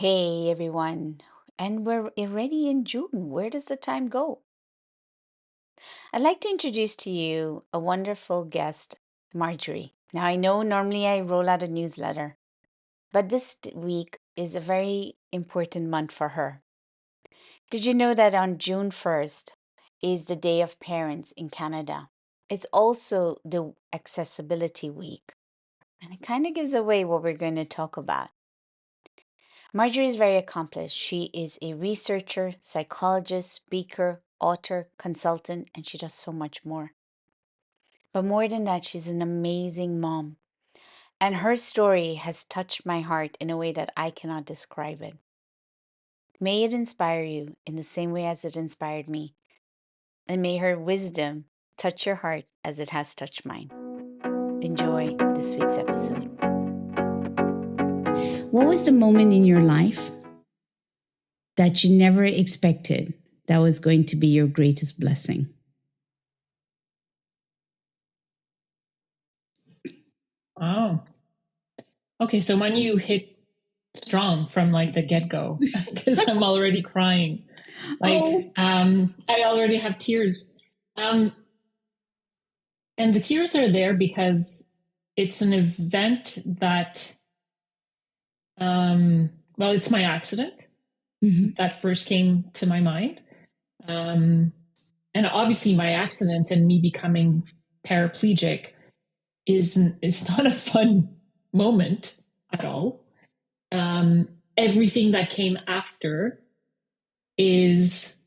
Hey everyone, and we're already in June. Where does the time go? I'd like to introduce to you a wonderful guest, Marjorie. Now, I know normally I roll out a newsletter, but week is a very important month for her. Did you know that on June 1st is the Day of Parents in Canada? It's also the Accessibility Week, and it kind of gives away what we're going to talk about. Marjorie is very accomplished. She is a researcher, psychologist, speaker, author, consultant, and she does so much more. But more than that, she's an amazing mom. And her story has touched my heart in a way that I cannot describe it. May it inspire you in the same way as it inspired me. And may her wisdom touch your heart as it has touched mine. Enjoy this week's episode. What was the moment in your life that you never expected that was going to be your greatest blessing? Oh, okay. So when you hit strong from like the get-go, because I'm already crying. I already have tears. And the tears are there because it's an event that, it's my accident that first came to my mind. And obviously my accident and me becoming paraplegic is not a fun moment at all. Everything that came after is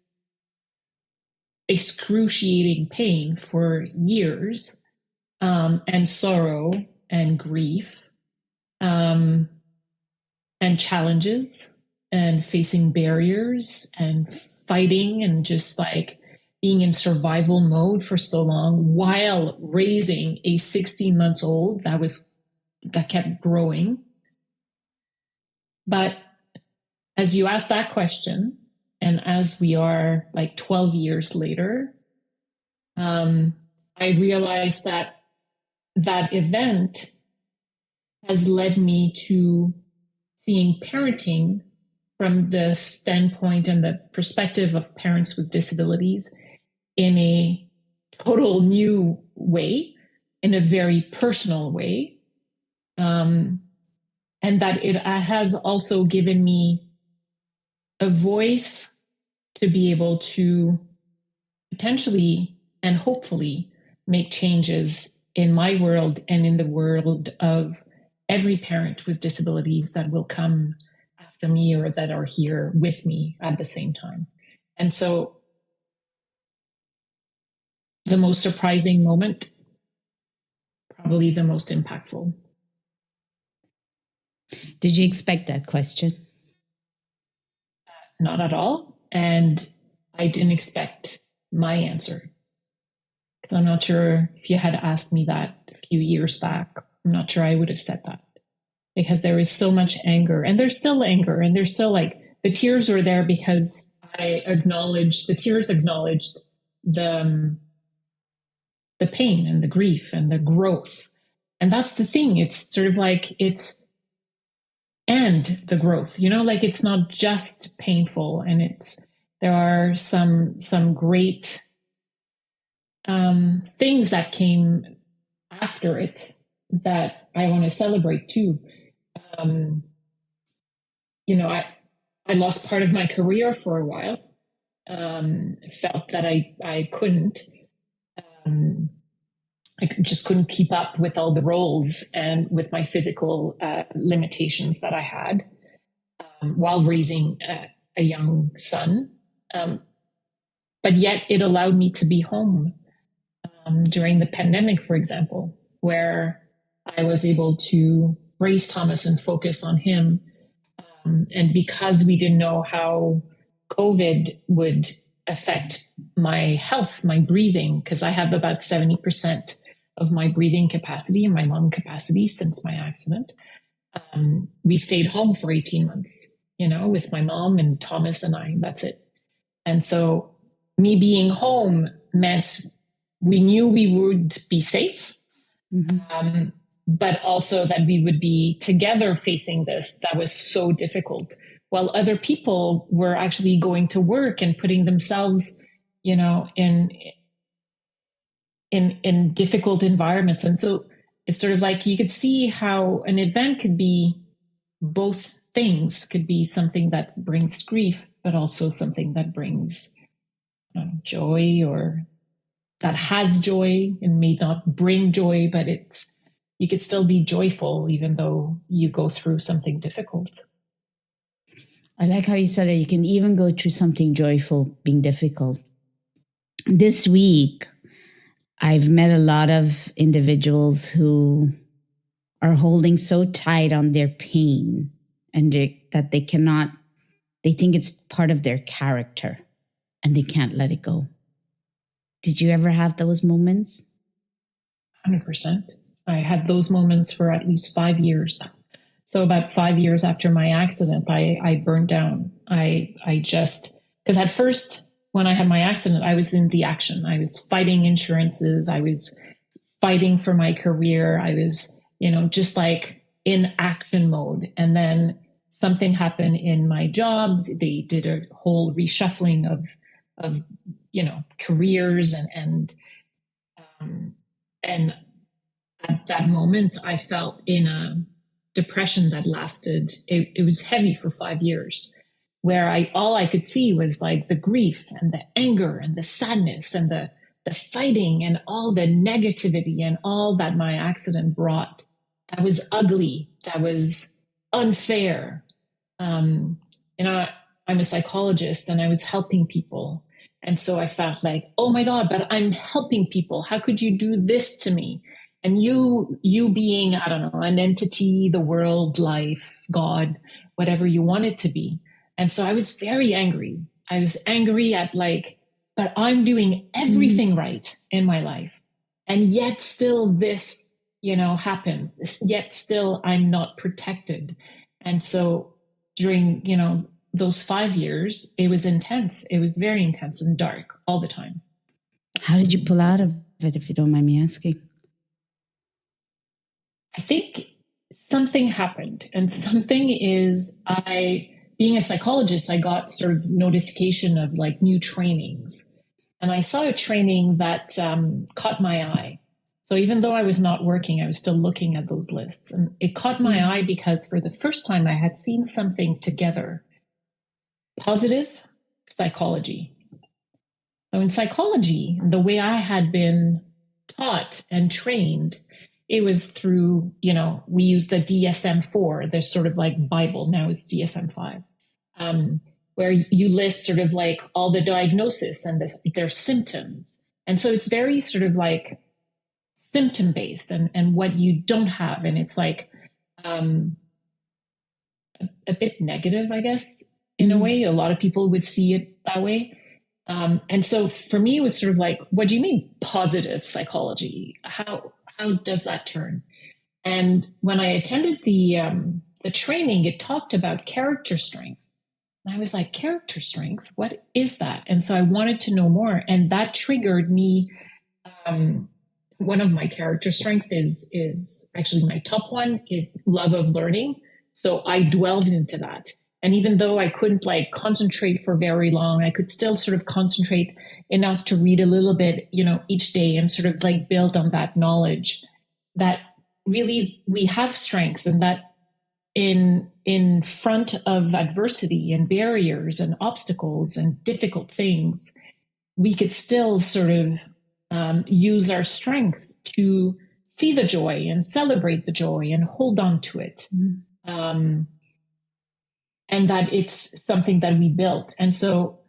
excruciating pain for years, and sorrow and grief, and challenges and facing barriers and fighting and just like being in survival mode for so long while raising a 16-month-old that kept growing. But as you ask that question, and as we are like 12 years later, I realized that event has led me to seeing parenting from the standpoint and the perspective of parents with disabilities in a total new way, in a very personal way. And that it has also given me a voice to be able to potentially and hopefully make changes in my world and in the world of every parent with disabilities that will come after me or that are here with me at the same time. And so the most surprising moment, probably the most impactful. Did you expect that question? Not at all. And I didn't expect my answer. Because I'm not sure if you had asked me that a few years back, I'm not sure I would have said that. Because there is so much anger, and there's still anger, and there's still like the tears were there because the tears acknowledged the pain and the grief and the growth. And that's the thing. It's sort of like and the growth, like it's not just painful, and there are some great things that came after it that I want to celebrate too. I lost part of my career for a while. Felt that I couldn't. I just couldn't keep up with all the roles and with my physical limitations that I had while raising a young son. But yet it allowed me to be home during the pandemic, for example, where I was able to raise Thomas and focus on him. And because we didn't know how COVID would affect my health, my breathing, because I have about 70% of my breathing capacity and my lung capacity since my accident. We stayed home for 18 months, with my mom and Thomas and I, that's it. And so me being home meant we knew we would be safe, but also that we would be together facing this. That was so difficult while other people were actually going to work and putting themselves, you know, in difficult environments. And so it's sort of like you could see how an event could be both things, could be something that brings grief, but also something that brings joy, or that has joy and may not bring joy, but you could still be joyful even though you go through something difficult. I like how you said it. You can even go through something joyful being difficult. This week, I've met a lot of individuals who are holding so tight on their pain and that they cannot, they think it's part of their character and they can't let it go. Did you ever have those moments? 100%. I had those moments for at least 5 years. So about 5 years after my accident, I burned down. I just, because at first, when I had my accident, I was in the action. I was fighting insurances. I was fighting for my career. I was, just like in action mode. And then something happened in my job. They did a whole reshuffling of careers and at that moment, I felt in a depression that lasted. It was heavy for 5 years, where all I could see was like the grief and the anger and the sadness and the fighting and all the negativity and all that my accident brought. That was ugly. That was unfair. I'm a psychologist and I was helping people. And so I felt like, oh my God, but I'm helping people. How could you do this to me? And you being, I don't know, an entity, the world, life, God, whatever you want it to be. And so I was very angry. I was angry at but I'm doing everything right in my life. And yet still this, happens. Yet still I'm not protected. And so during, those 5 years, it was intense. It was very intense and dark all the time. How did you pull out of it, if you don't mind me asking? I think something happened, and something is being a psychologist, I got sort of notification of new trainings, and I saw a training that caught my eye. So even though I was not working, I was still looking at those lists, and it caught my eye because for the first time I had seen something together. Positive psychology. So in psychology, the way I had been taught and trained, it was through, we use the DSM-4, there's sort of Bible, now is DSM-5, where you list sort of all the diagnosis and their symptoms. And so it's very sort of symptom-based and what you don't have. And it's a bit negative, I guess, in a way. A lot of people would see it that way. And so for me, it was sort of what do you mean positive psychology? How does that turn? And when I attended the training, it talked about character strength. And I was like, character strength? What is that? And so I wanted to know more. And that triggered me. One of my character strength is actually my top one is love of learning. So I dwelled into that. And even though I couldn't concentrate for very long, I could still sort of concentrate enough to read a little bit, each day and sort of build on that knowledge that really we have strength, and that in front of adversity and barriers and obstacles and difficult things, we could still sort of use our strength to see the joy and celebrate the joy and hold on to it. And that it's something that we built. And so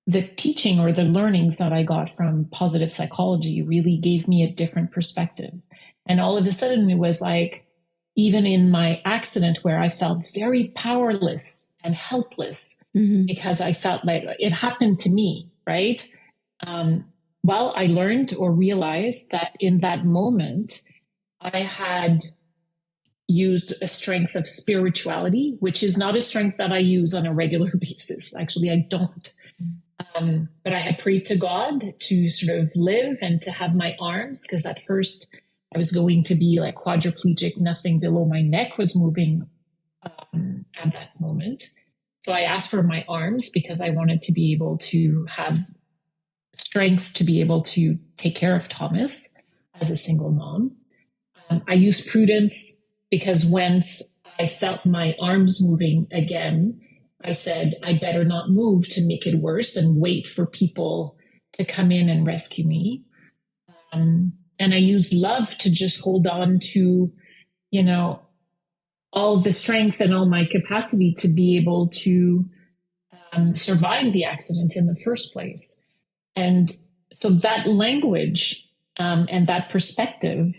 the teaching or the learnings that I got from positive psychology really gave me a different perspective. And all of a sudden it was even in my accident where I felt very powerless and helpless because I felt like it happened to me, right? Well, I learned or realized that in that moment, I had used a strength of spirituality, which is not a strength that I use on a regular basis. Actually, I don't. But I had prayed to God to sort of live and to have my arms, because at first I was going to be quadriplegic, nothing below my neck was moving. at that moment. So I asked for my arms because I wanted to be able to have strength to be able to take care of Thomas as a single mom. I used prudence because once I felt my arms moving again, I said, I better not move to make it worse and wait for people to come in and rescue me. And I used love to just hold on to, all the strength and all my capacity to be able to survive the accident in the first place. And so that language and that perspective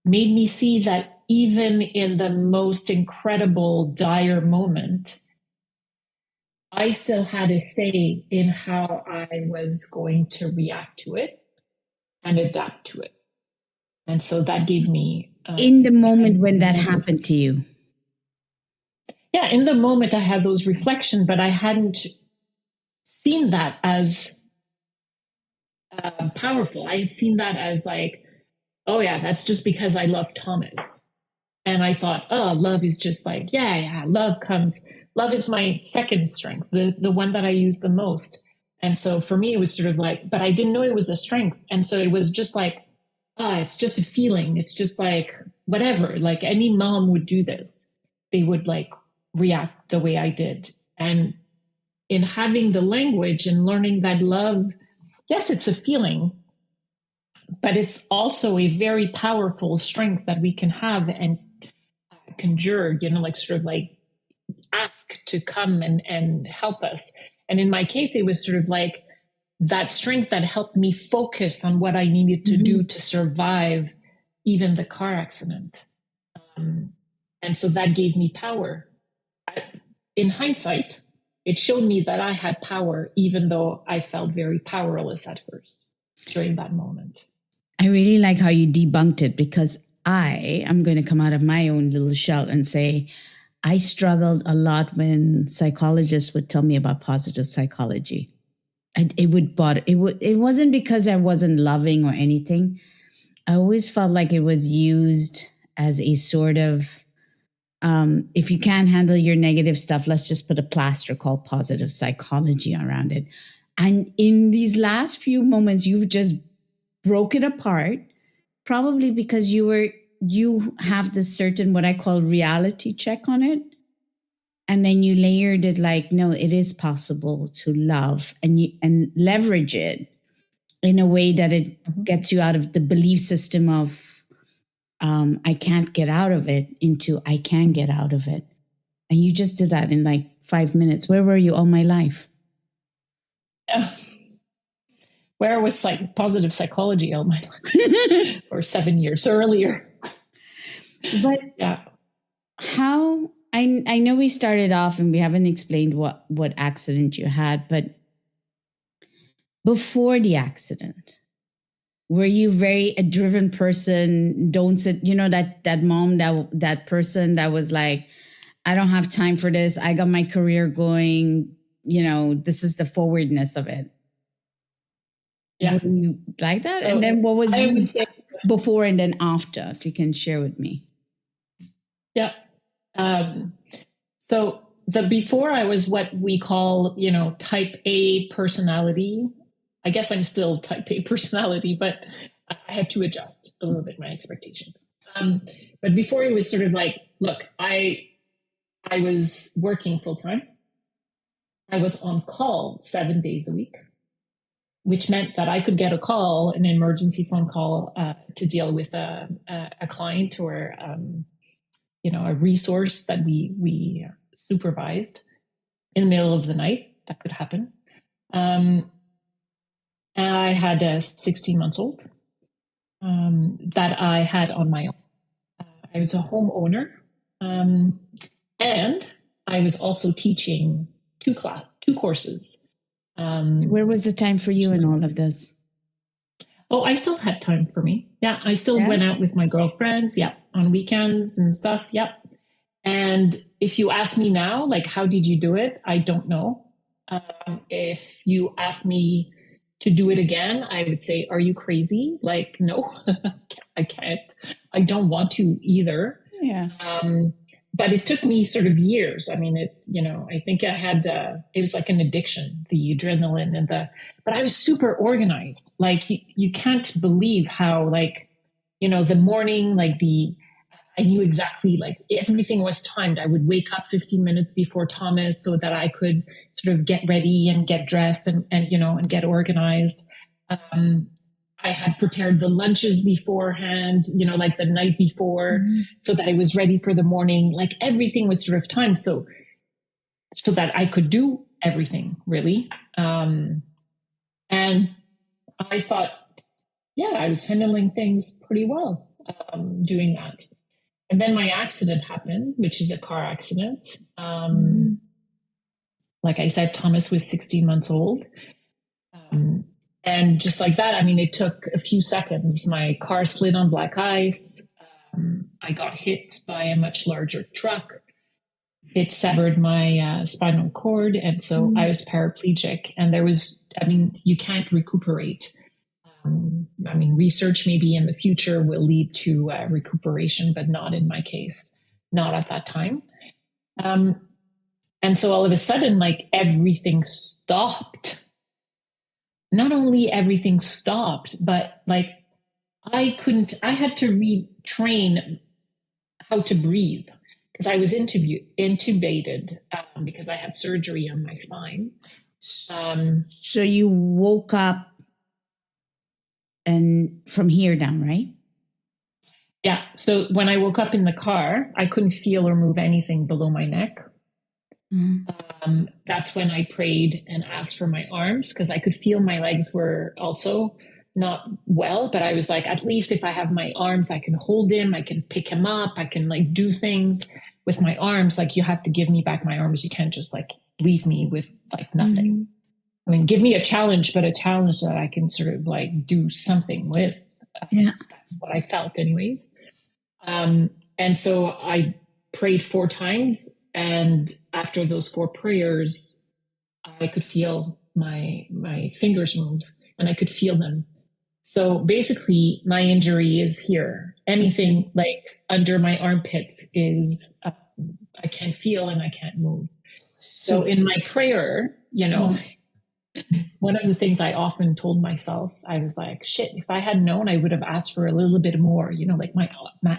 made me see that even in the most incredible, dire moment, I still had a say in how I was going to react to it and adapt to it. And so that gave me... in the moment when that happened to you. Yeah, in the moment I had those reflections, but I hadn't seen that as powerful. I had seen that as like, oh yeah, that's just because I love Thomas. And I thought, oh, love is just like, yeah, love is my second strength, the one that I use the most. And so for me, it was sort of like, but I didn't know it was a strength. And so it was just like, it's just a feeling. It's just like, whatever, like any mom would do this. They would like react the way I did. And in having the language and learning that love, yes, it's a feeling, but it's also a very powerful strength that we can have and conjure, like sort of like ask to come and help us. And in my case, it was sort of like that strength that helped me focus on what I needed to do to survive even the car accident. And so that gave me power. In hindsight, it showed me that I had power, even though I felt very powerless at first during that moment. I really like how you debunked it, because I am going to come out of my own little shell and say, I struggled a lot when psychologists would tell me about positive psychology. It would bother. It wasn't because I wasn't loving or anything. I always felt like it was used as a sort of, if you can't handle your negative stuff, let's just put a plaster called positive psychology around it. And in these last few moments, you've just broke it apart, probably because you have this certain, what I call reality check on it. And then you layered it like, no, it is possible to love and leverage it in a way that it gets you out of the belief system of I can't get out of it into I can get out of it. And you just did that in like 5 minutes. Where were you all my life? Where was positive psychology all my life? Or 7 years earlier. But yeah. How... I know we started off and we haven't explained what accident you had, but before the accident, were you a driven person? Don't sit, that mom, that person that was like, I don't have time for this. I got my career going. This is the forwardness of it. Yeah. Were you like that? So and then what was I would say before and then after, if you can share with me? Yeah. So the before I was what we call, type A personality. I guess I'm still type A personality, but I had to adjust a little bit my expectations. But before it was sort of like, look, I was working full time. I was on call 7 days a week, which meant that I could get a call, an emergency phone call to deal with a client or a resource that we supervised in the middle of the night. That could happen. And I had a 16-month-old that I had on my own. I was a homeowner, and I was also teaching two courses. Where was the time for you in all of this? Oh, I still had time for me. Yeah, I still went out with my girlfriends. Yeah, on weekends and stuff. Yeah. And if you ask me now, like, how did you do it? I don't know. If you ask me to do it again, I would say, are you crazy? Like, no, I can't. I don't want to either. Yeah. but it took me sort of years. I mean, it's, I think I had, it was like an addiction, the adrenaline but I was super organized. Like you can't believe how, like, the morning, I knew exactly, like, everything was timed. I would wake up 15 minutes before Thomas so that I could sort of get ready and get dressed and get organized. I had prepared the lunches beforehand, like the night before, so that I was ready for the morning. Like everything was sort of timed so that I could do everything, really. And I thought, yeah, I was handling things pretty well, doing that. And then my accident happened, which is a car accident. Like I said, Thomas was 16 months old. And just like that, I mean, it took a few seconds. My car slid on black ice. I got hit by a much larger truck. It severed my spinal cord. And so I was paraplegic. And you can't recuperate. Research maybe in the future will lead to recuperation, but not in my case, not at that time. And so all of a sudden, like, everything stopped. Not only everything stopped, but like I had to retrain how to breathe because I was intubated because I had surgery on my spine. So you woke up and from here down, right? Yeah. So when I woke up in the car, I couldn't feel or move anything below my neck. That's when I prayed and asked for my arms because I could feel my legs were also not well, but I was like, at least if I have my arms, I can hold him, I can pick him up, I can like do things with my arms. Like, you have to give me back my arms. You can't just like leave me with like nothing. I mean, give me a challenge, but a challenge that I can sort of like do something with. That's what I felt anyways. And so I prayed 4 times. And after those 4 prayers, I could feel my fingers move and I could feel them. So basically my injury is here. Anything like under my armpits is, I can't feel and I can't move. So in my prayer, one of the things I often told myself, I was like, shit, if I had known, I would have asked for a little bit more, like my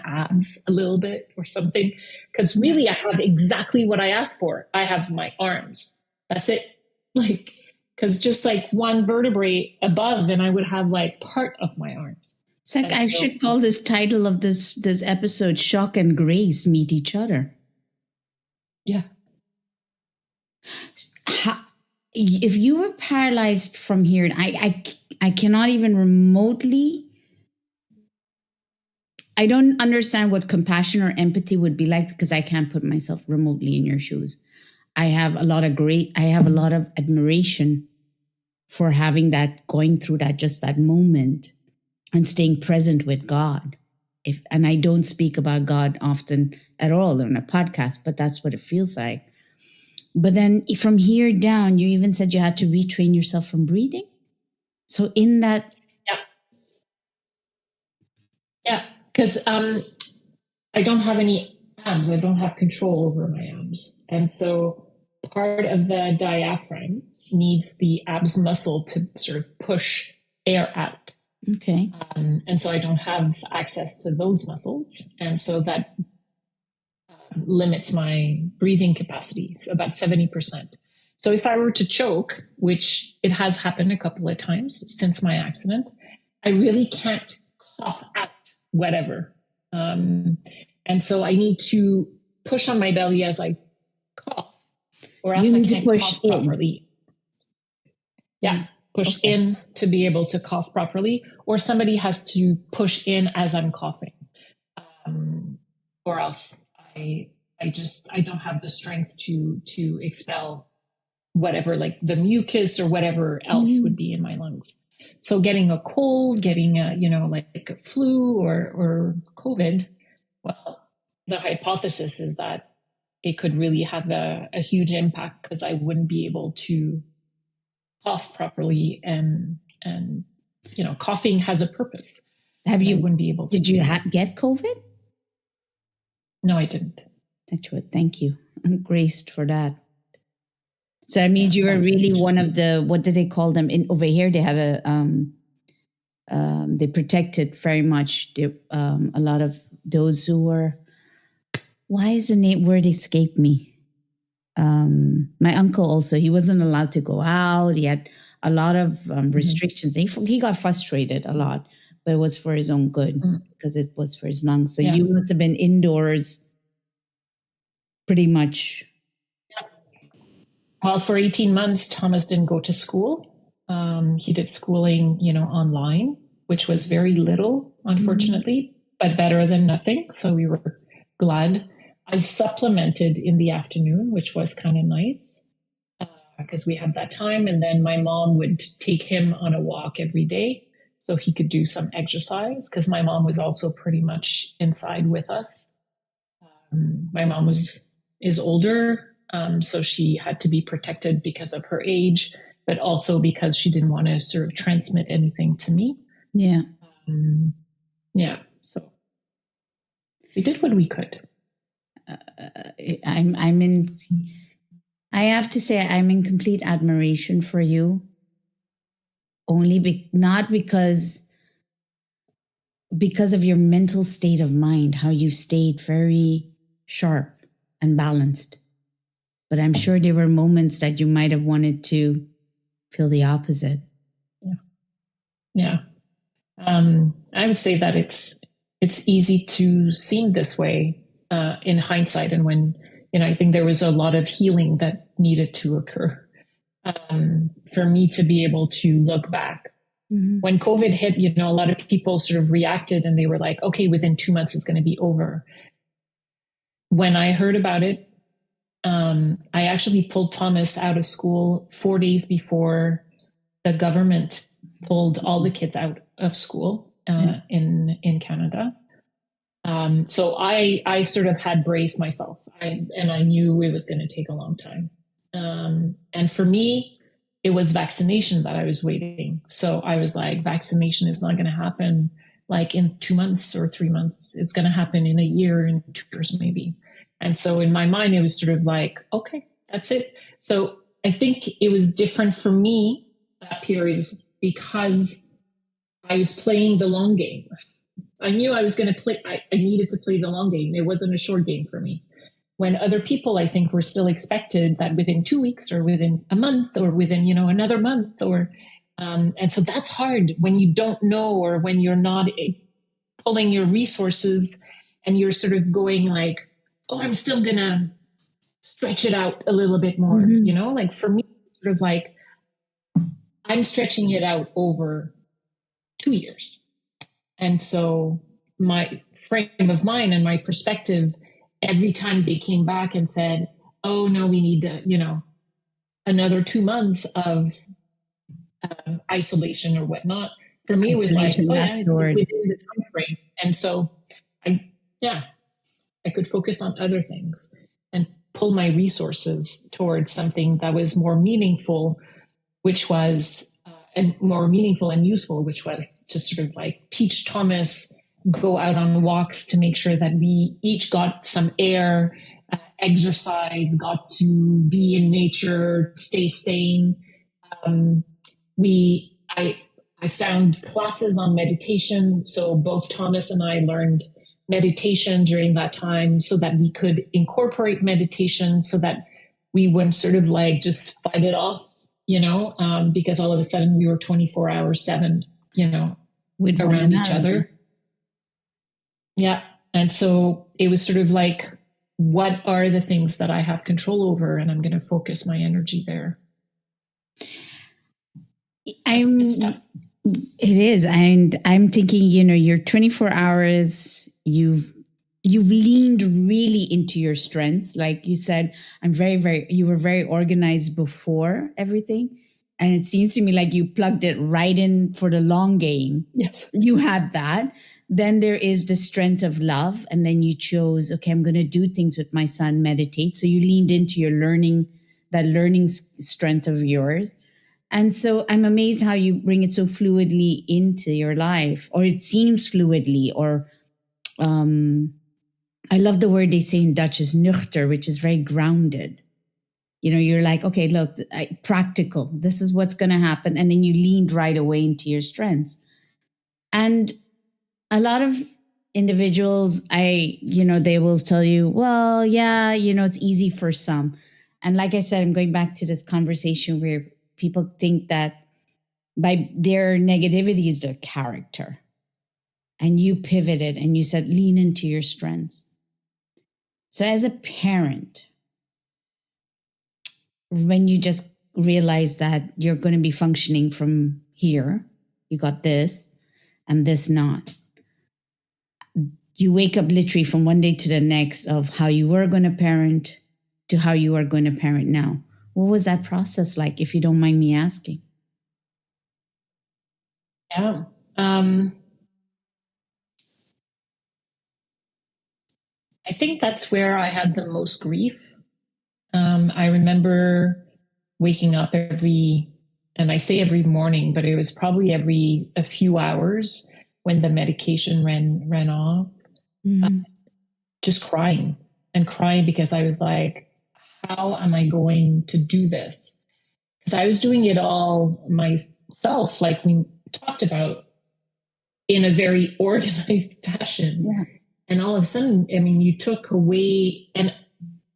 abs a little bit or something. Because really, I have exactly what I asked for. I have my arms. That's it. Like, because just like one vertebrae above, and I would have like part of my arms. It's like I should call this title of this episode, Shock and Grace Meet Each Other. Yeah. If you were paralyzed from here, I cannot even remotely, I don't understand what compassion or empathy would be like because I can't put myself remotely in your shoes. I have a lot of admiration for having that, going through that, just that moment and staying present with God. And I don't speak about God often at all on a podcast, but that's what it feels like. But then from here down, you even said you had to retrain yourself from breathing. So in that. Yeah. Because I don't have any abs. I don't have control over my abs. And so part of the diaphragm needs the abs muscle to sort of push air out. Okay. And so I don't have access to those muscles. And so that limits my breathing capacity, so about 70%. So if I were to choke, which it has happened a couple of times since my accident, I really can't cough out whatever. And so I need to push on my belly as I cough, or else I can't cough properly. Yeah, push in to be able to cough properly, or somebody has to push in as I'm coughing, or else I don't have the strength to expel whatever, like the mucus or whatever else would be in my lungs. So getting a cold, getting a, like a flu or COVID, well, the hypothesis is that it could really have a huge impact because I wouldn't be able to cough properly, and coughing has a purpose. Wouldn't be able to. Did you get COVID? No, I didn't. Touch wood. Thank you. I'm graced for that. So that means you were Thanks. really one of the, what did they call them? In over here, they had they protected very much a lot of those who were, why is the name word escape me? My uncle also, he wasn't allowed to go out. He had a lot of restrictions. He got frustrated a lot, but it was for his own good because it was for his lungs. So you must have been indoors pretty much. Well, for 18 months, Thomas didn't go to school. He did schooling, online, which was very little, unfortunately, but better than nothing. So we were glad. I supplemented in the afternoon, which was kind of nice because we had that time. And then my mom would take him on a walk every day so he could do some exercise because my mom was also pretty much inside with us. My mom is older. So she had to be protected because of her age, but also because she didn't want to sort of transmit anything to me. Yeah. So we did what we could. I have to say, I'm in complete admiration for you. Not because of your mental state of mind, how you stayed very sharp and balanced. But I'm sure there were moments that you might have wanted to feel the opposite. Yeah. I would say that it's easy to seem this way in hindsight. And when, I think there was a lot of healing that needed to occur for me to be able to look back. When COVID hit, a lot of people sort of reacted and they were like, okay, within 2 months it's going to be over. When I heard about it, I actually pulled Thomas out of school 4 days before the government pulled all the kids out of school in Canada. So I sort of had braced myself, and I knew it was going to take a long time. And for me, it was vaccination that I was waiting. So I was like, vaccination is not going to happen like in 2 months or 3 months. It's going to happen in a year, in 2 years maybe. And so in my mind, it was sort of like, okay, that's it. So I think it was different for me that period because I was playing the long game. I knew I was going to play. I needed to play the long game. It wasn't a short game for me. When other people, I think, were still expected that within 2 weeks or within a month or within, another month and so that's hard when you don't know or when you're not pulling your resources and you're sort of going like, oh, I'm still going to stretch it out a little bit more, like for me, sort of like I'm stretching it out over 2 years. And so my frame of mind and my perspective, every time they came back and said, oh, no, we need to, another 2 months of isolation or whatnot. For me, it was like, oh, yeah, it's within the time frame. And so I could focus on other things and pull my resources towards something that was more meaningful, which was and more meaningful and useful, which was to sort of like teach Thomas, go out on walks to make sure that we each got some air, exercise, got to be in nature, stay sane. I found classes on meditation. So both Thomas and I learned meditation during that time so that we could incorporate meditation so that we wouldn't sort of like just fight it off, because all of a sudden we were 24 hours 7, around each other. Yeah. And so it was sort of like, what are the things that I have control over? And I'm going to focus my energy there. It's tough. It is. And I'm thinking, you're 24 hours, you've leaned really into your strengths. Like you said, you were very organized before everything. And it seems to me like you plugged it right in for the long game. Yes. You had that. Then there is the strength of love. And then you chose, okay, I'm going to do things with my son, meditate. So you leaned into your that learning strength of yours. And so I'm amazed how you bring it so fluidly into your life, or it seems fluidly, or I love the word they say in Dutch is nuchter, which is very grounded. You know, you're like, okay, look, practical. This is what's going to happen. And then you leaned right away into your strengths. And a lot of individuals, they will tell you, well, yeah, it's easy for some. And like I said, I'm going back to this conversation where people think that by their negativity is their character. And you pivoted and you said, lean into your strengths. So as a parent, when you just realize that you're going to be functioning from here, you got this and this not. You wake up literally from one day to the next of how you were going to parent to how you are going to parent now. What was that process like, if you don't mind me asking? Yeah. I think that's where I had the most grief. I remember waking up and I say every morning, but it was probably every a few hours when the medication ran off, just crying because I was like, how am I going to do this? Because I was doing it all myself, like we talked about, in a very organized fashion. Yeah. And all of a sudden, I mean, you took away, and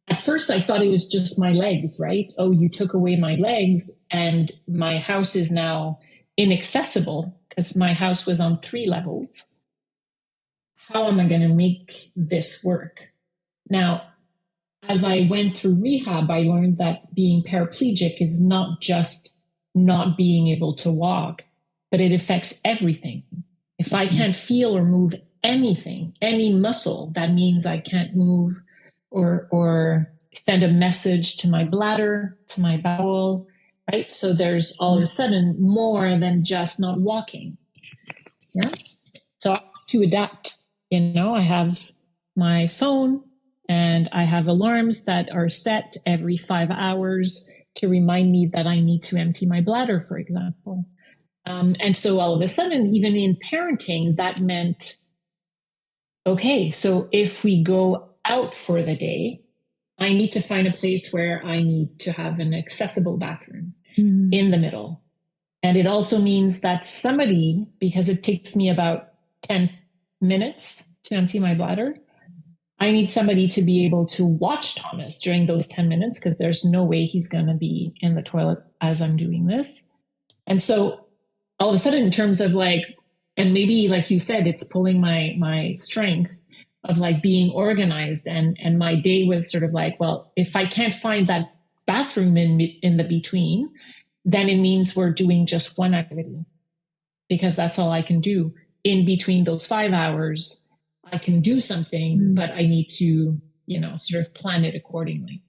at first I thought it was just my legs, right? Oh, you took away my legs and my house is now inaccessible because my house was on 3 levels. How am I going to make this work? Now, as I went through rehab, I learned that being paraplegic is not just not being able to walk, but it affects everything. If I can't feel or move anything, any muscle, that means I can't move or send a message to my bladder, to my bowel, right? So there's all of a sudden more than just not walking. Yeah. So I have to adapt. I have my phone and I have alarms that are set every 5 hours to remind me that I need to empty my bladder, for example. And so all of a sudden, even in parenting, that meant, okay, so if we go out for the day, I need to find a place where I need to have an accessible bathroom in the middle. And it also means that somebody, because it takes me about 10 minutes to empty my bladder, I need somebody to be able to watch Thomas during those 10 minutes because there's no way he's going to be in the toilet as I'm doing this. And so all of a sudden, in terms of like, and maybe like you said, it's pulling my strength of like being organized. And my day was sort of like, well, if I can't find that bathroom in the between, then it means we're doing just one activity because that's all I can do. In between those 5 hours, I can do something, but I need to, sort of plan it accordingly.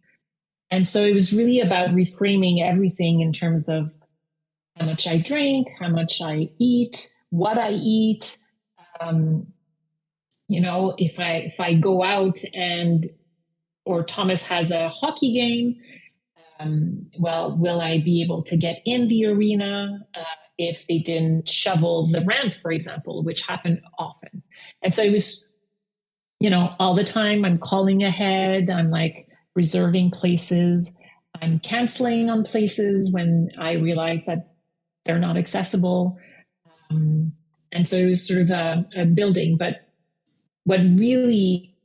And so it was really about reframing everything in terms of how much I drink, how much I eat, what I eat. If I go out or Thomas has a hockey game, will I be able to get in the arena if they didn't shovel the ramp, for example, which happened often. And so it was, all the time I'm calling ahead. I'm like reserving places. I'm canceling on places when I realize that they're not accessible. And so it was sort of a building. But what really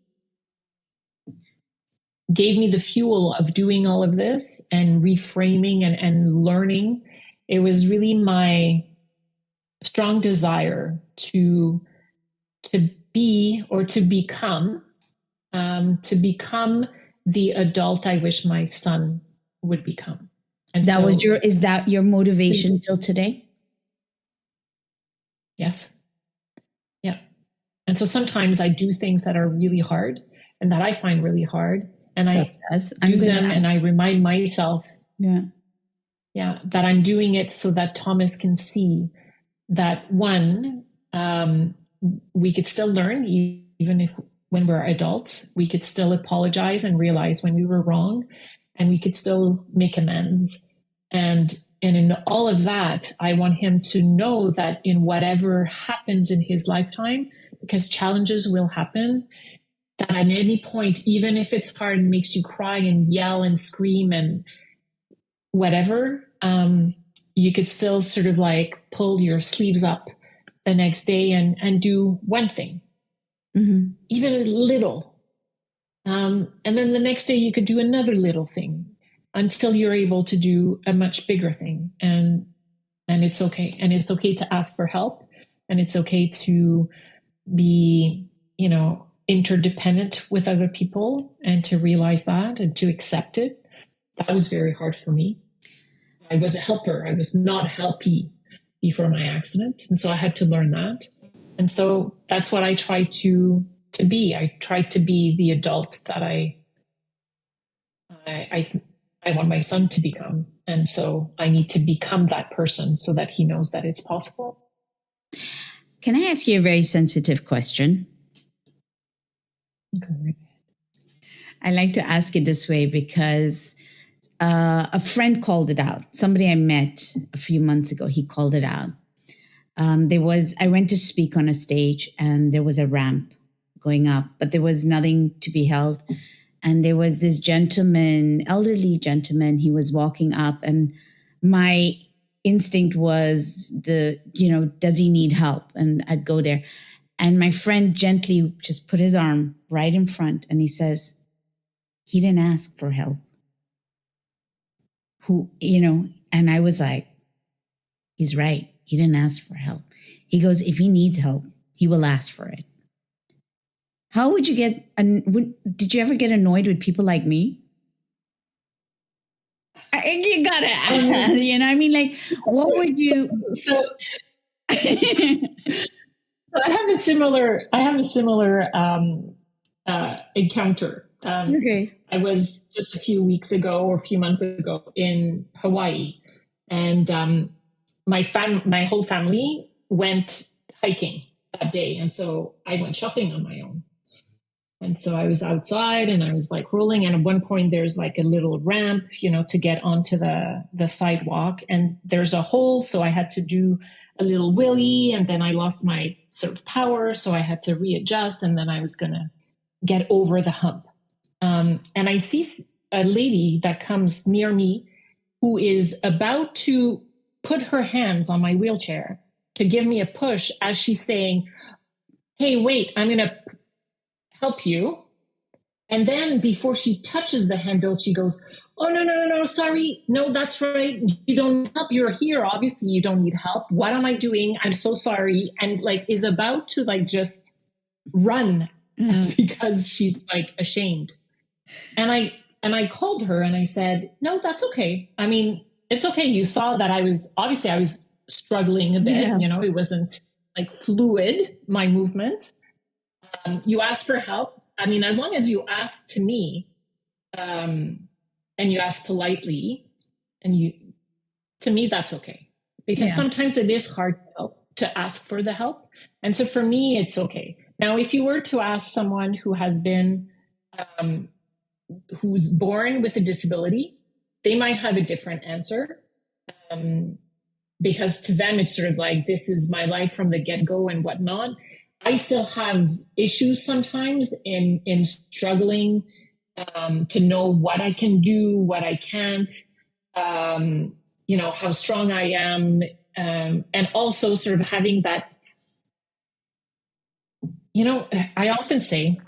gave me the fuel of doing all of this and reframing and learning, it was really my strong desire to be or to become the adult I wish my son would become. And is that your motivation till today? Yes. Yeah. And so sometimes I do things that are really hard and that I find really hard. And I do them and I remind myself that I'm doing it so that Thomas can see that we could still learn, even if when we're adults, we could still apologize and realize when we were wrong, and we could still make amends. And in all of that, I want him to know that in whatever happens in his lifetime, because challenges will happen, that at any point, even if it's hard and makes you cry and yell and scream and whatever, you could still sort of like pull your sleeves up the next day and do one thing, even a little. And then the next day you could do another little thing until you're able to do a much bigger thing. And it's okay. And it's okay to ask for help. And it's okay to be, interdependent with other people, and to realize that and to accept it. That was very hard for me. I was a helper. I was not helpy before my accident. And so I had to learn that. And so that's what I tried to be. I tried to be the adult that I want my son to become. And so I need to become that person so that he knows that it's possible. Can I ask you a very sensitive question? Okay. I like to ask it this way because a friend called it out. Somebody I met a few months ago, he called it out. I went to speak on a stage and there was a ramp going up, but there was nothing to be held. And there was this gentleman, elderly gentleman, he was walking up, and my instinct was does he need help? And I'd go there. And my friend gently just put his arm right in front and he says, he didn't ask for help. And I was like, he's right. He didn't ask for help. He goes, if he needs help, he will ask for it. How would you did you ever get annoyed with people like me? You gotta ask, I mean, like, what would you? So I have a similar encounter. Okay. I was just a few weeks ago or a few months ago in Hawaii, and my whole family went hiking that day, and so I went shopping on my own. And so I was outside and I was like rolling. And at one point there's like a little ramp, to get onto the sidewalk, and there's a hole. So I had to do a little wheelie, and then I lost my sort of power. So I had to readjust, and then I was going to get over the hump. And I see a lady that comes near me who is about to put her hands on my wheelchair to give me a push as she's saying, hey, wait, I'm going to help you. And then before she touches the handle, she goes, oh, no, sorry. No, that's right. You don't need help. You're here. Obviously, you don't need help. What am I doing? I'm so sorry. And like is about to like just run because she's like ashamed. And I called her and I said, no, that's okay. I mean, it's okay. You saw that I was struggling a bit. Yeah. It wasn't like fluid, my movement. You ask for help. I mean, as long as you ask to me, and you ask politely, to me, that's okay. Because sometimes it is hard to ask for the help. And so for me, it's okay. Now, if you were to ask someone who has been, who's born with a disability, they might have a different answer. Because to them, it's sort of like, this is my life from the get-go and whatnot. I still have issues sometimes in struggling to know what I can do, what I can't, how strong I am, and also sort of having that, I often say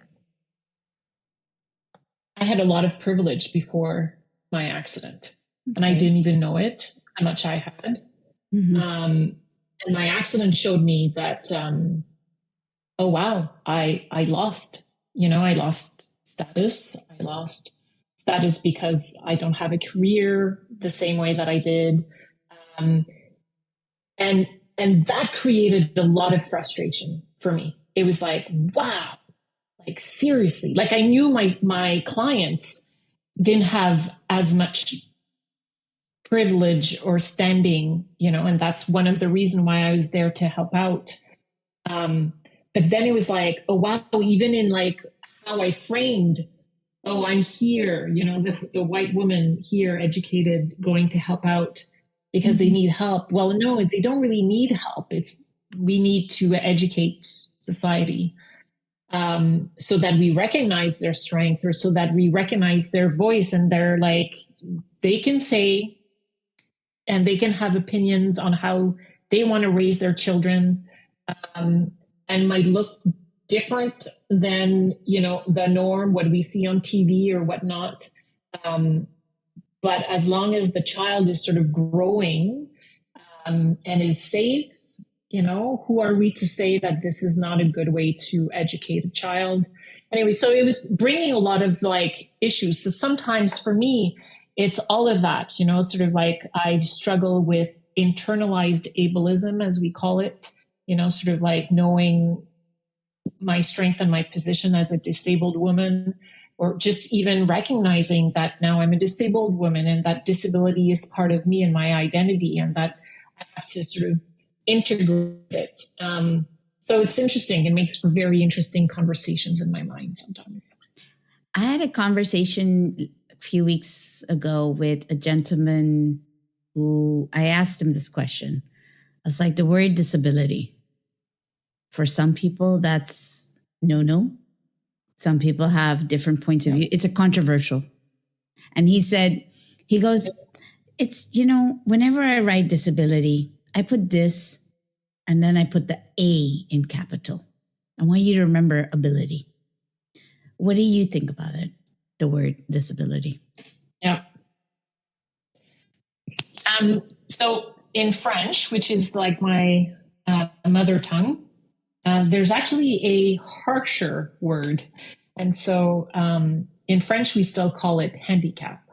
I had a lot of privilege before my accident, and I didn't even know it, how much I had. Mm-hmm. And my accident showed me that, oh, wow, I lost, I lost status. I lost status because I don't have a career the same way that I did. And that created a lot of frustration for me. It was like, wow, like seriously, like I knew my clients didn't have as much privilege or standing, and that's one of the reasons why I was there to help out. But then it was like, oh, wow, even in like how I framed, oh, I'm here, the white woman here, educated, going to help out because they need help. Well, no, they don't really need help. We need to educate society. so that we recognize their strength, or so that we recognize their voice, and they're like, they can say, and they can have opinions on how they want to raise their children, and might look different than, the norm, what we see on TV or whatnot. But as long as the child is sort of growing, and is safe, who are we to say that this is not a good way to educate a child? Anyway, so it was bringing a lot of issues. So sometimes for me, it's all of that, sort of like I struggle with internalized ableism, as we call it, sort of like knowing my strength and my position as a disabled woman, or just even recognizing that now I'm a disabled woman and that disability is part of me and my identity, and that I have to sort of integrate it. So it's interesting. It makes for very interesting conversations in my mind sometimes. I had a conversation a few weeks ago with a gentleman who I asked him this question. I was like, the word disability, for some people, that's no. Some people have different points of view. It's a controversial. And he goes, it's, whenever I write disability, I put this and then I put the A in capital. I want you to remember ability. What do you think about it, the word disability? Yeah. So in French, which is like my mother tongue, there's actually a harsher word. And so in French, we still call it handicap,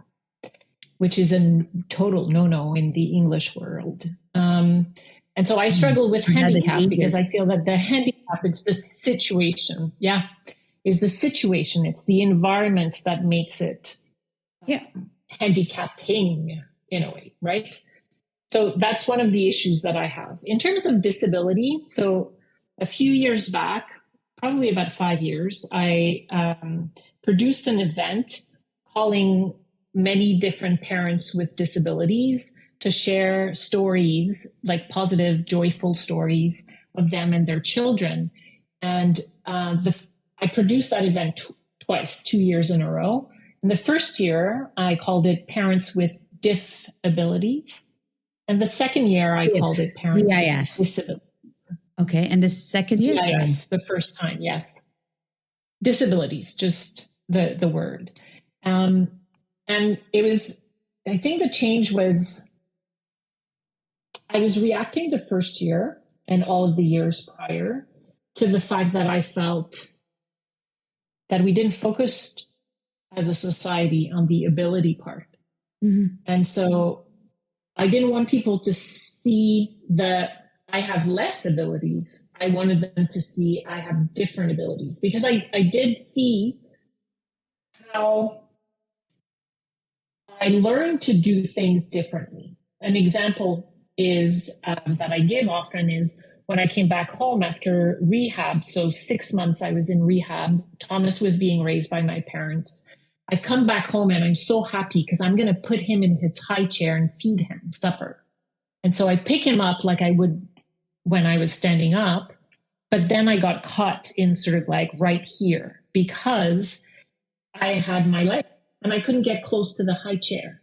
which is a total no-no in the English world. And so I struggle with handicap because I feel that the handicap, it's the situation. Yeah. Is the situation. It's the environment that makes it handicapping in a way, right? So that's one of the issues that I have. In terms of disability, so a few years back, probably about 5 years, I produced an event calling many different parents with disabilities to share stories, like positive, joyful stories of them and their children. And I produced that event twice, 2 years in a row. And the first year, I called it Parents with Diff Abilities. And the second year, I called it Parents with Disabilities. Okay. And the second year? DIF, the first time, yes. Disabilities, just the word. And it was, I think the change was, I was reacting the first year and all of the years prior to the fact that I felt that we didn't focus as a society on the ability part. Mm-hmm. And so I didn't want people to see that I have less abilities. I wanted them to see I have different abilities, because I did see how I learned to do things differently. An example is that I give often is when I came back home after rehab. So 6 months I was in rehab. Thomas was being raised by my parents. I come back home and I'm so happy because I'm going to put him in his high chair and feed him supper. And so I pick him up like I would when I was standing up. But then I got caught in sort of like right here because I had my leg and I couldn't get close to the high chair.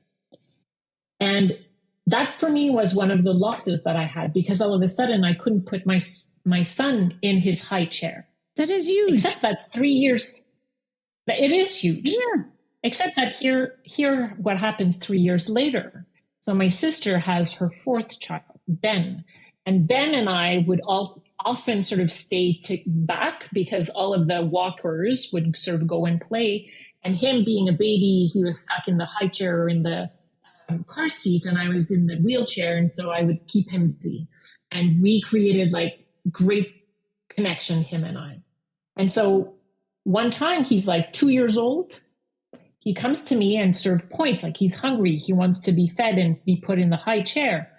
And that for me was one of the losses that I had, because all of a sudden I couldn't put my son in his high chair. That is huge. Except that 3 years, it is huge. Yeah. Except that here what happens 3 years later. So my sister has her fourth child, Ben. And Ben and I would often sort of stay back because all of the walkers would sort of go and play. And him being a baby, he was stuck in the high chair or in the car seat, and I was in the wheelchair. And so I would keep him busy. And we created like great connection, him and I. And so one time he's like 2 years old. He comes to me and sort of points like he's hungry. He wants to be fed and be put in the high chair.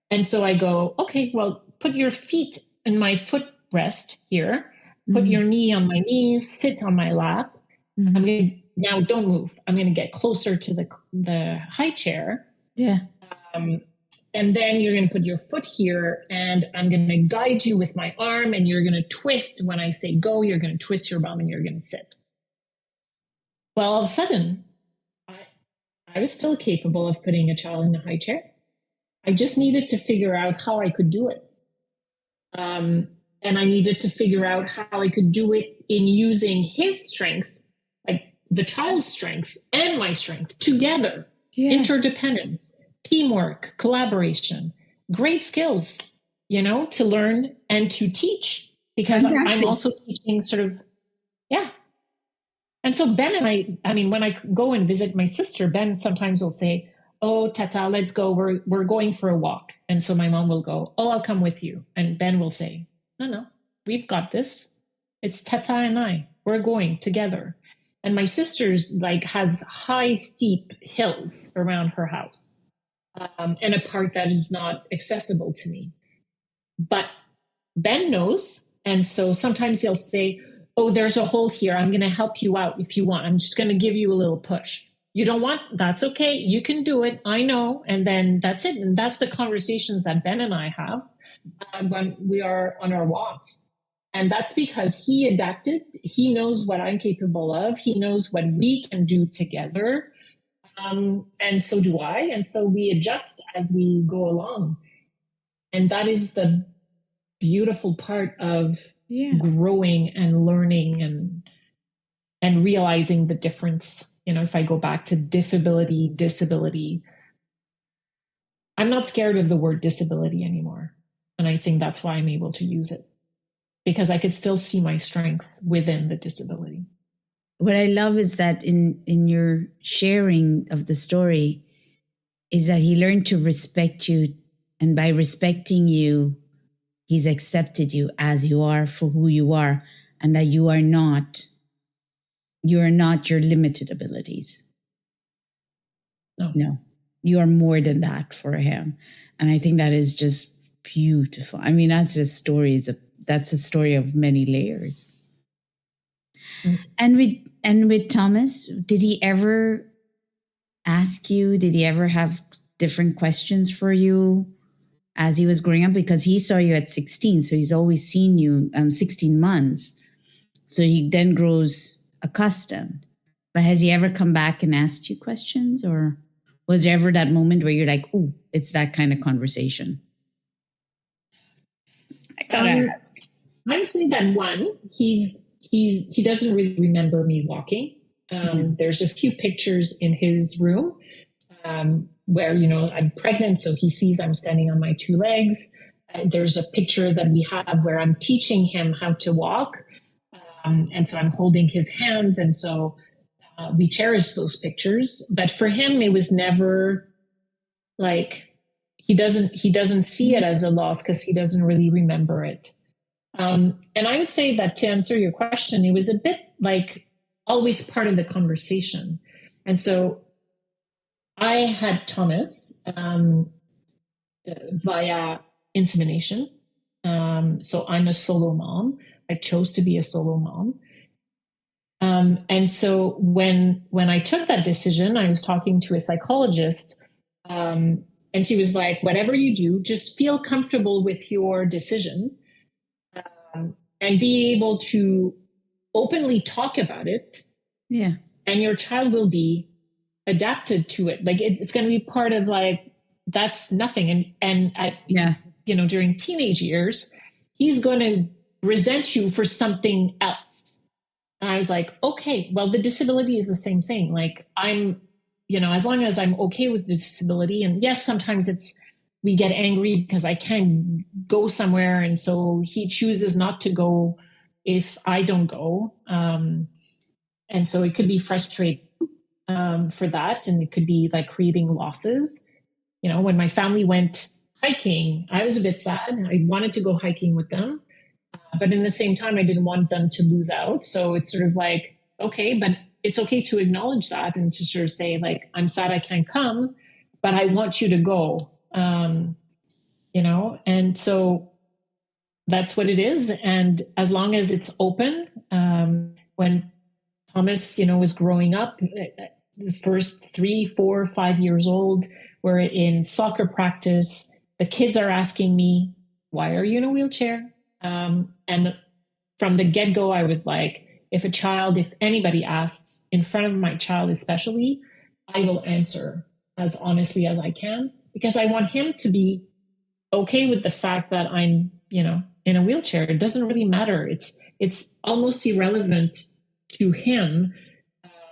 And so I go, okay, well, put your feet in my footrest here. Put your knee on my knees, sit on my lap. Mm-hmm. Now don't move. I'm going to get closer to the high chair. Yeah. And then you're going to put your foot here, and I'm going to guide you with my arm, and you're going to twist. When I say go, you're going to twist your bum and you're going to sit. Well, all of a sudden, I was still capable of putting a child in a high chair. I just needed to figure out how I could do it. And I needed to figure out how I could do it in using his strength, like the child's strength and my strength together. Yeah. Interdependence, teamwork, collaboration, great skills, to learn and to teach, because I'm also teaching sort of, yeah. And so Ben and I mean, when I go and visit my sister, Ben sometimes will say, oh, Tata, let's go. We're going for a walk. And so my mom will go, oh, I'll come with you. And Ben will say, no, we've got this. It's Tata and I. We're going together. And my sister's has high, steep hills around her house, and a part that is not accessible to me. But Ben knows. And so sometimes he'll say, oh, there's a hole here. I'm going to help you out if you want. I'm just going to give you a little push. You don't want, that's okay. You can do it. I know. And then that's it. And that's the conversations that Ben and I have when we are on our walks. And that's because he adapted. He knows what I'm capable of. He knows what we can do together. And so do I. And so we adjust as we go along. And that is the beautiful part of growing and learning and realizing the difference. If I go back to disability, I'm not scared of the word disability anymore. And I think that's why I'm able to use it, because I could still see my strength within the disability. What I love is that in your sharing of the story is that he learned to respect you. And by respecting you, he's accepted you as you are for who you are, and that you are not your limited abilities. No, you are more than that for him. And I think that is just beautiful. I mean, that's a story of many layers. Mm-hmm. And with Thomas, did he ever ask you, did he ever have different questions for you as he was growing up? Because he saw you at 16, so he's always seen you 16 months. So he then grows accustomed. But has he ever come back and asked you questions? Or was there ever that moment where you're like, oh, it's that kind of conversation? I would say that one, he doesn't really remember me walking. There's a few pictures in his room where, I'm pregnant, so he sees I'm standing on my two legs. There's a picture that we have where I'm teaching him how to walk. And so I'm holding his hands. And so we cherish those pictures. But for him, it was never he doesn't see it as a loss because he doesn't really remember it. And I would say that to answer your question, it was a bit always part of the conversation. And so I had Thomas via insemination. So I'm a solo mom. I chose to be a solo mom. And so when I took that decision, I was talking to a psychologist, and she was like, whatever you do, just feel comfortable with your decision, and be able to openly talk about it. Yeah. And your child will be adapted to it. It's going to be part of that's nothing. And during teenage years, he's going to resent you for something else. And I was like, okay, well, the disability is the same thing. I'm, as long as I'm okay with the disability, and yes, sometimes we get angry because I can't go somewhere. And so he chooses not to go if I don't go. And so it could be frustrating for that. And it could be creating losses. When my family went hiking, I was a bit sad. I wanted to go hiking with them. But in the same time, I didn't want them to lose out. So it's sort of okay, but it's okay to acknowledge that and to sort of say, I'm sad I can't come, but I want you to go, and so that's what it is. And as long as it's open, when Thomas, was growing up, the first 3, 4, 5 years old. We're in soccer practice. The kids are asking me, why are you in a wheelchair? And from the get-go, I was like, if anybody asks in front of my child especially, I will answer as honestly as I can, because I want him to be okay with the fact that I'm, in a wheelchair. It doesn't really matter. It's almost irrelevant to him,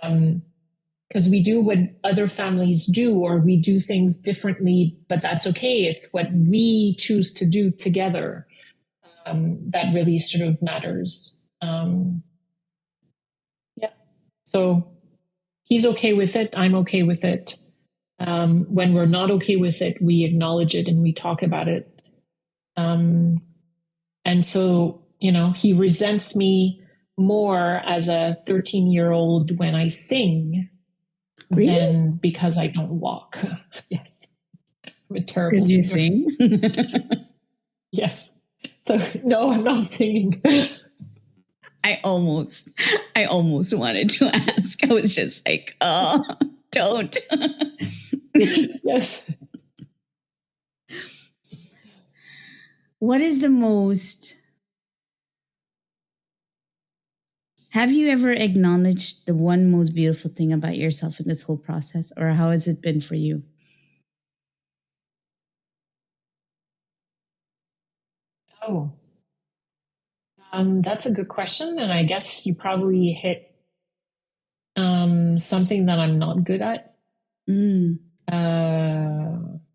because we do what other families do, or we do things differently, but that's okay. It's what we choose to do together that really sort of matters. Yeah. So he's okay with it. I'm okay with it. When we're not okay with it, we acknowledge it and we talk about it. And so, he resents me more as a 13-year-old when I sing Really? than because I don't walk. Yes. I'm a terrible Could you singer. sing? Yes. So, no, I'm not singing. I almost wanted to ask. I was just like, oh, don't. Yes. What is the most... Have you ever acknowledged the one most beautiful thing about yourself in this whole process, or how has it been for you? Oh, that's a good question. And I guess you probably hit something that I'm not good at.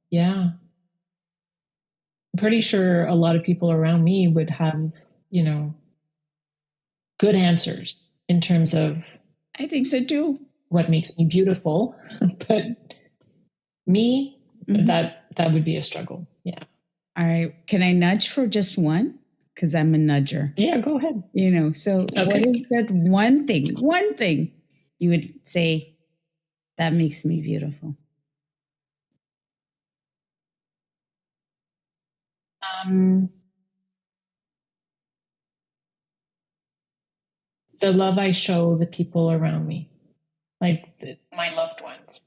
Yeah. I'm pretty sure a lot of people around me would have, good answers in terms of I think so too. what makes me beautiful. But me, that would be a struggle. Yeah. All right. Can I nudge for just one? Because I'm a nudger. Yeah, go ahead. So Okay. What is that one thing you would say that makes me beautiful? The love I show the people around me, like my loved ones.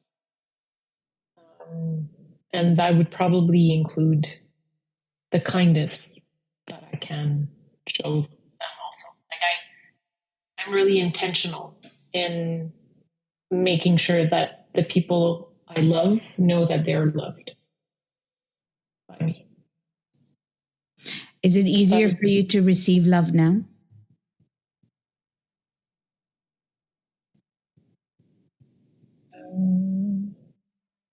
And that would probably include the kindness that I can show them also. Like I'm really intentional in making sure that the people I love know that they're loved by me. Is it easier for you to receive love now?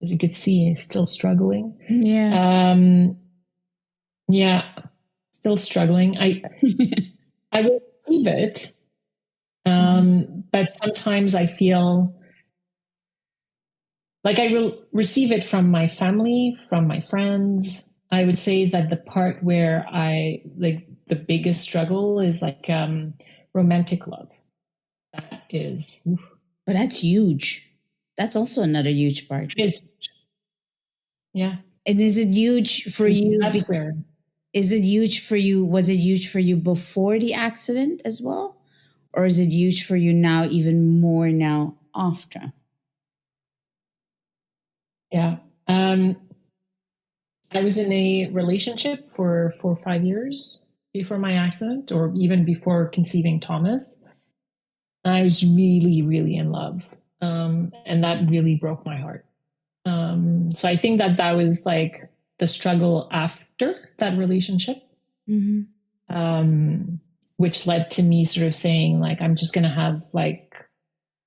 As you could see, still struggling. Yeah. Yeah, still struggling. I will receive it, but sometimes I feel like I will receive it from my family, from my friends. I would say that the part where the biggest struggle is romantic love. That is, but that's huge. That's also another huge part. It is. Yeah. And is it huge for you? That's where. Is it huge for you? Was it huge for you before the accident as well? Or is it huge for you now, even more now after? Yeah. I was in a relationship for 4 or 5 years before my accident, or even before conceiving Thomas. I was really, really in love. And that really broke my heart. So I think that was like the struggle after that relationship, which led to me sort of saying, like, I'm just going to have like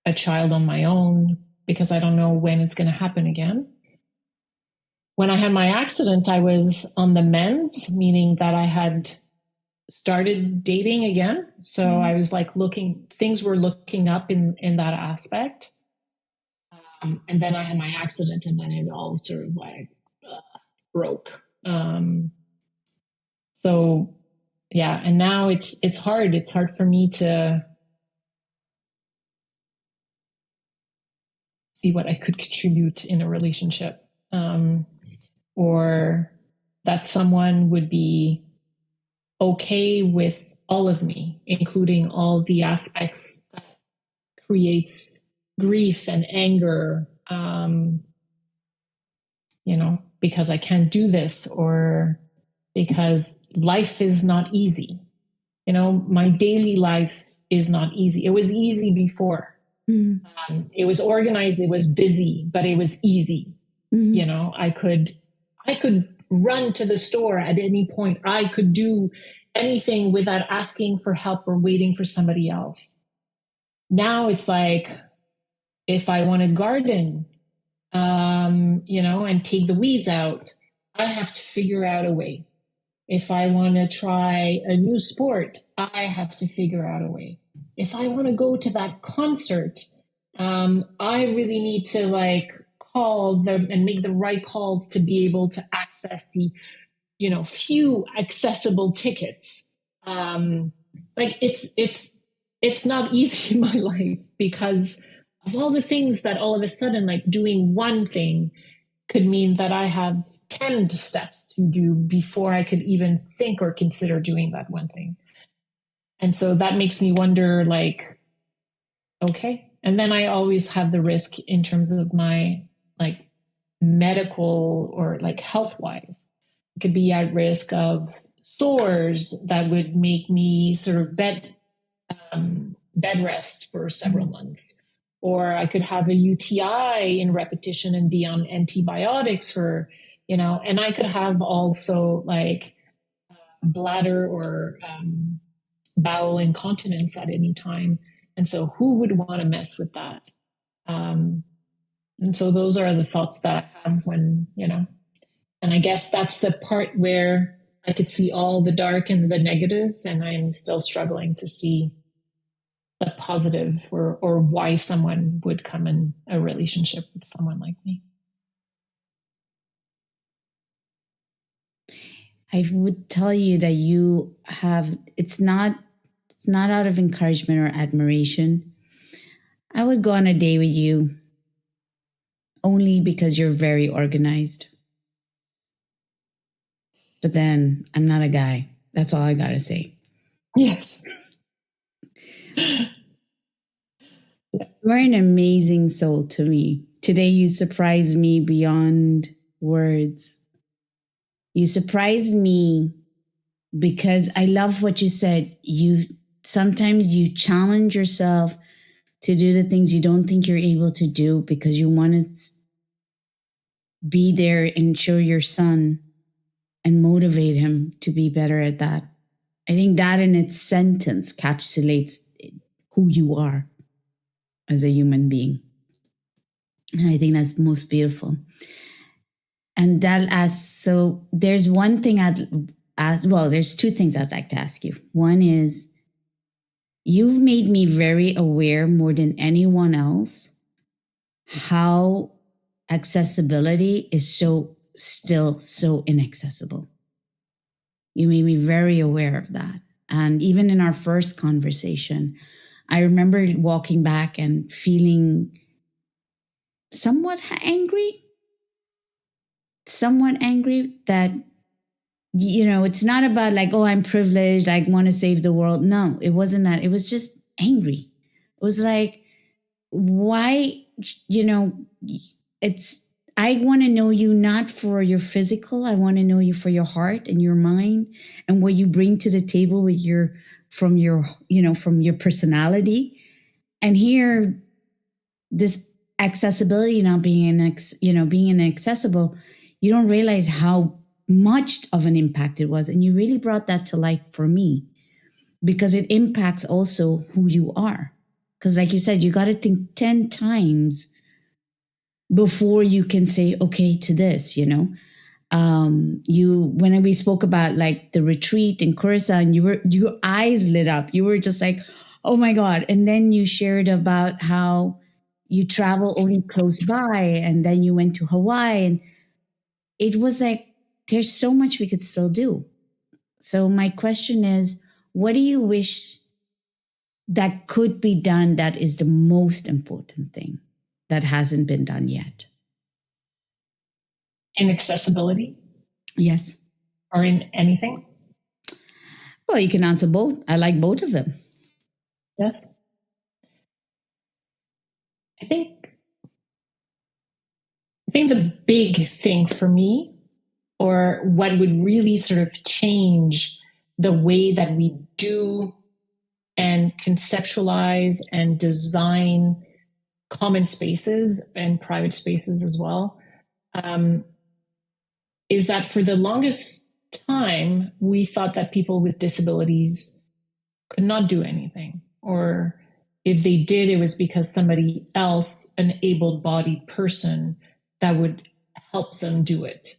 a child on my own because I don't know when it's going to happen again. When I had my accident, I was on the mends, meaning that I had started dating again. So I was like things were looking up in that aspect. And then I had my accident, and then it all sort of like broke. So yeah, and now it's hard. It's hard for me to see what I could contribute in a relationship, or that someone would be okay with all of me, including all the aspects that creates grief and anger, because I can't do this, or because life is not easy. My daily life is not easy. It was easy before. It was organized, it was busy, but it was easy. I could run to the store at any point. I could do anything without asking for help or waiting for somebody else. Now it's like, if I want to garden, and take the weeds out, I have to figure out a way. If I want to try a new sport, I have to figure out a way. If I want to go to that concert, I really need to call them and make the right calls to be able to access the, few accessible tickets. It's not easy in my life because of all the things that all of a sudden, like doing one thing could mean that I have 10 steps to do before I could even think or consider doing that one thing. And so that makes me wonder, okay. And then I always have the risk in terms of my medical or health wise. I could be at risk of sores that would make me sort of bed rest for several months. Or I could have a UTI in repetition and be on antibiotics for, and I could have also bladder or bowel incontinence at any time. And so who would want to mess with that? And so those are the thoughts that I have when, and I guess that's the part where I could see all the dark and the negative, and I'm still struggling to see the positive or why someone would come in a relationship with someone like me. I would tell you that you have, it's not out of encouragement or admiration. I would go on a day with you only because you're very organized. But then I'm not a guy. That's all I got to say. Yes. You're an amazing soul to me. Today you surprised me beyond words. You surprised me because I love what you said. Sometimes you challenge yourself to do the things you don't think you're able to do because you want to be there and show your son and motivate him to be better at that. I think that in its sentence encapsulates who you are as a human being. And I think that's most beautiful. And so there's one thing there's two things I'd like to ask you. One is, you've made me very aware more than anyone else how accessibility is still so inaccessible. You made me very aware of that. And even in our first conversation, I remember walking back and feeling somewhat angry that, it's not about I'm privileged, I want to save the world. No, it wasn't that. It was just angry. It was like, why, I want to know you not for your physical. I want to know you for your heart and your mind and what you bring to the table from your personality. And here, this accessibility not being inaccessible, you don't realize how much of an impact it was. And you really brought that to light for me because it impacts also who you are. Because like you said, you got to think 10 times before you can say, okay, to this, when we spoke about the retreat in Curacao, and your eyes lit up, you were just like, oh my God. And then you shared about how you travel only close by, and then you went to Hawaii, and it was like, there's so much we could still do. So my question is, what do you wish that could be done that is the most important thing that hasn't been done yet? In accessibility? Yes. Or in anything? Well, you can answer both. I like both of them. Yes. I think the big thing for me, or what would really sort of change the way that we do and conceptualize and design common spaces and private spaces as well, is that for the longest time, we thought that people with disabilities could not do anything. Or if they did, it was because somebody else, an able-bodied person, that would help them do it.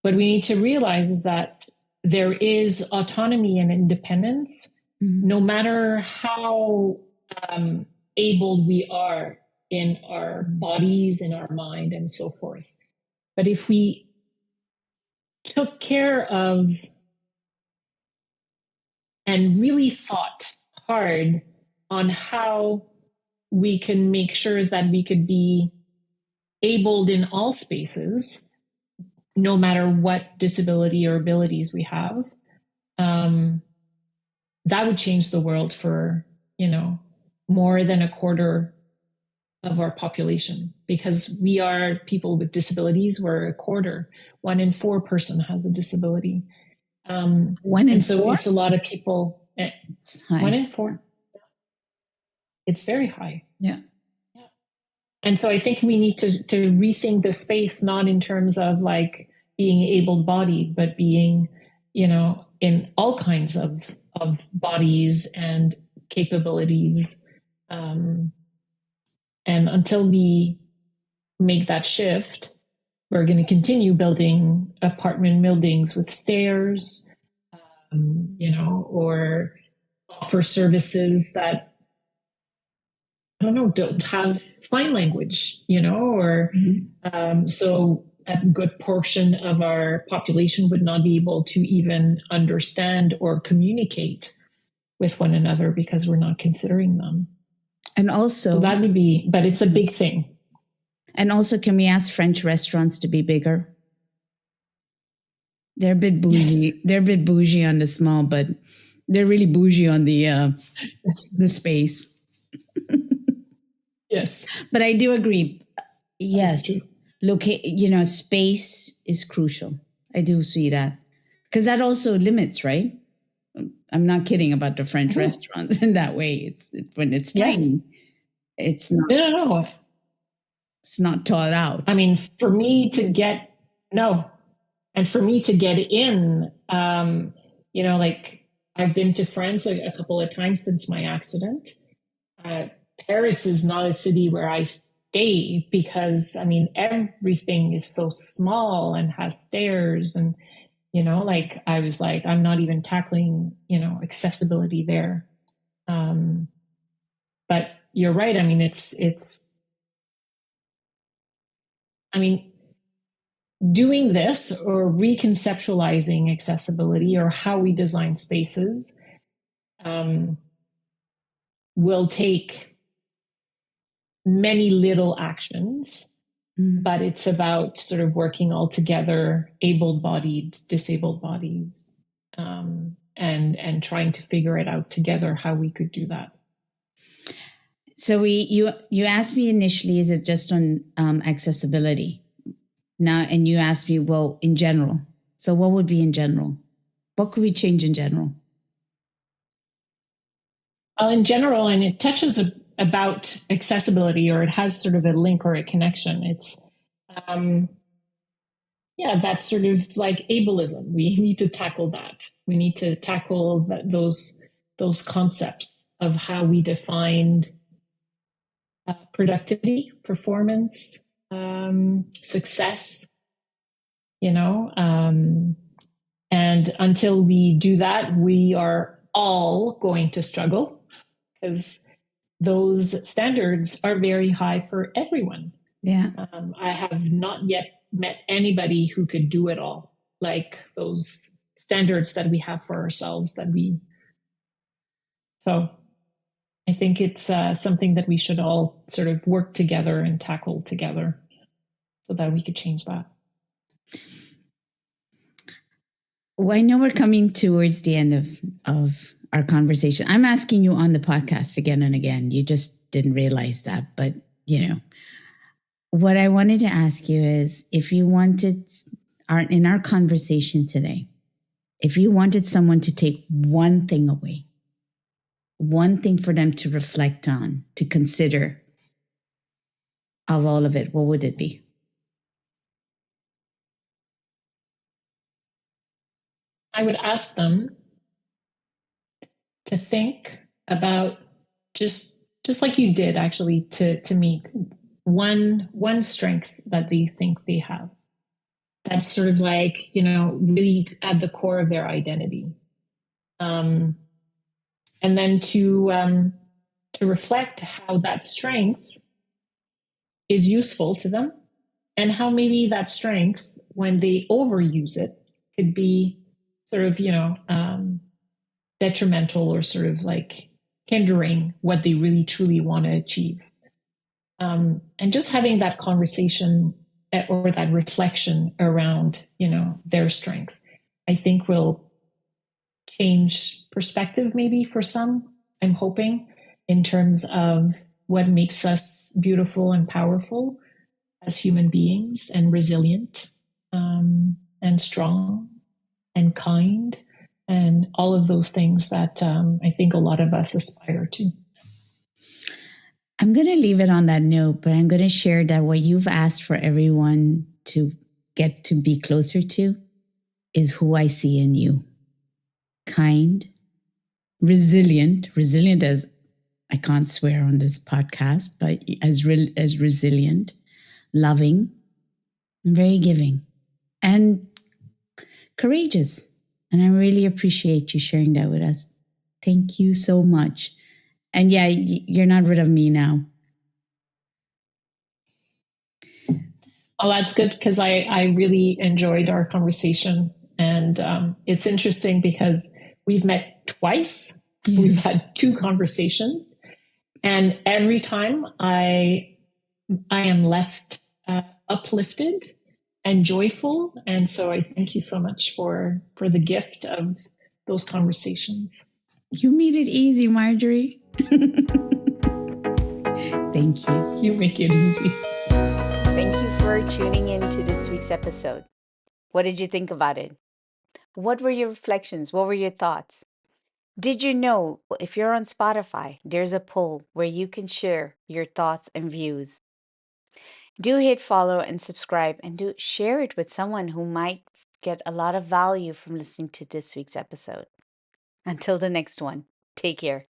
What we need to realize is that there is autonomy and independence, no matter how able we are in our bodies, in our mind, and so forth. But if we took care of and really thought hard on how we can make sure that we could be abled in all spaces, no matter what disability or abilities we have, that would change the world for, more than a quarter of our population, because we are people with disabilities. We're a quarter. 1 in 4 person has a disability. 1 in 4? It's a lot of people. It's high. 1 in 4. It's very high. Yeah. And so I think we need to rethink the space, not in terms of like being able-bodied, but being, in all kinds of bodies and capabilities. And until we make that shift, we're going to continue building apartment buildings with stairs, or offer services that, I don't know, don't have sign language, or so a good portion of our population would not be able to even understand or communicate with one another because we're not considering them. And also, so that would be, but it's a big thing. And also, can we ask French restaurants to be bigger? They're a bit bougie. Yes. They're a bit bougie on the small, but they're really bougie on the space. Yes. But I do agree. Yes. Space is crucial. I do see that. Because that also limits, right? I'm not kidding about the French restaurants in that way. When it's tiny, it's not. No. It's not thought out. I mean, for me to get in, like I've been to France a couple of times since my accident. Paris is not a city where I stay because, everything is so small and has stairs and, I was like, I'm not even tackling, accessibility there. But you're right. Doing this or reconceptualizing accessibility or how we design spaces will take many little actions, but it's about sort of working all together, able-bodied, disabled bodies, and trying to figure it out together how we could do that. So you asked me initially, is it just on accessibility? Now, and you asked me, well, in general. So what would be in general? What could we change in general? Well, in general, and it touches about accessibility, or it has sort of a link or a connection. It's, that's sort of like ableism. We need to tackle that. We need to tackle those concepts of how we defined productivity, performance, success, and until we do that, we are all going to struggle because those standards are very high for everyone. Yeah. I have not yet met anybody who could do it all, like those standards that we have for ourselves so I think it's something that we should all sort of work together and tackle together so that we could change that. Well, I know we're coming towards the end of our conversation. I'm asking you on the podcast again and again. You just didn't realize that, but what I wanted to ask you is, if you wanted, in our conversation today, if you wanted someone to take one thing away, one thing for them to reflect on, to consider of all of it, what would it be? I would ask them to think about, just like you did actually, to meet one strength that they think they have, that's sort of like, really at the core of their identity. And then to reflect how that strength is useful to them, and how maybe that strength, when they overuse it, could be sort of, detrimental, or sort of like hindering what they really truly want to achieve. And just having that conversation, or that reflection around, their strength, I think will change perspective maybe for some, I'm hoping, in terms of what makes us beautiful and powerful as human beings, and resilient, and strong and kind, and all of those things that I think a lot of us aspire to. I'm going to leave it on that note, but I'm going to share that what you've asked for everyone to get to be closer to is who I see in you. Kind, resilient as I can't swear on this podcast, but as resilient, loving, and very giving, and courageous. And I really appreciate you sharing that with us. Thank you so much. And yeah, you're not rid of me now. Oh, that's good, because I really enjoyed our conversation. And it's interesting because we've met twice. Yeah. We've had 2 conversations. And every time I am left uplifted and joyful. And so I thank you so much for the gift of those conversations. You made it easy, Marjorie. Thank you. You make it easy. Thank you for tuning in to this week's episode. What did you think about it? What were your reflections? What were your thoughts? Did you know, if you're on Spotify, there's a poll where you can share your thoughts and views. Do hit follow and subscribe, and do share it with someone who might get a lot of value from listening to this week's episode. Until the next one, take care.